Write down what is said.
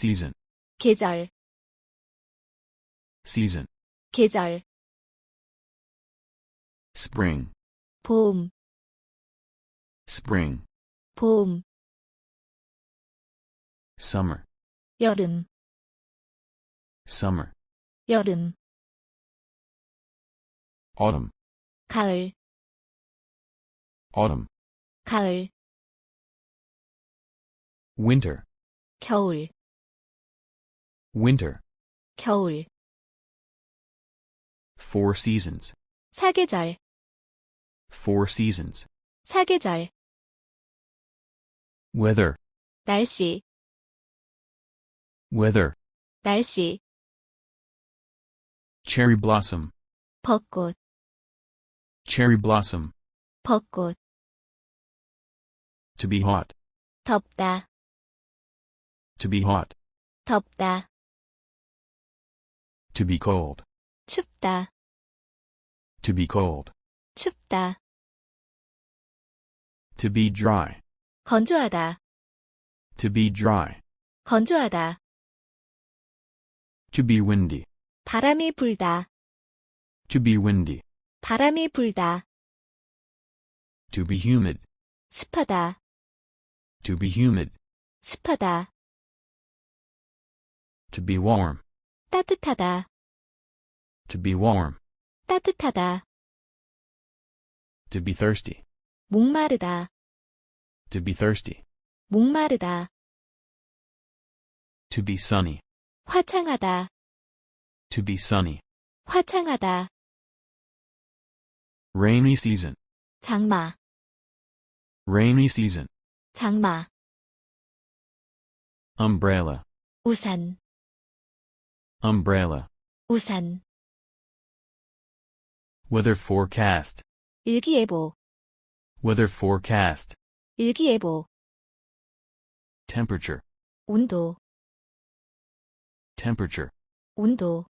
season, 계절, season, 계절, spring, 봄, spring, 봄, summer, 여름, summer, 여름, autumn, 가을, autumn, 가을, winter, 겨울, winter, 겨울, four seasons, 사계절, four seasons, 사계절, weather, 날씨, weather, 날씨, cherry blossom, 벚꽃, cherry blossom, 벚꽃, to be hot, 덥다, to be hot, 덥다, to be cold, 춥다, to be cold, 춥다, to be dry, 건조하다, to be dry, 건조하다, to be windy, 바람이 불다, to be windy, 바람이 불다, to be humid, 습하다, to be humid, 습하다, to be warm, 따뜻하다, to be warm, 따뜻하다, to be thirsty, 목마르다, to be thirsty, 목마르다, to be sunny, 화창하다, to be sunny, 화창하다, rainy season, 장마, rainy season, 장마, umbrella, 우산, umbrella, 우산, weather forecast, 일기예보, weather forecast, 일기예보, temperature, 온도, temperature, 온도,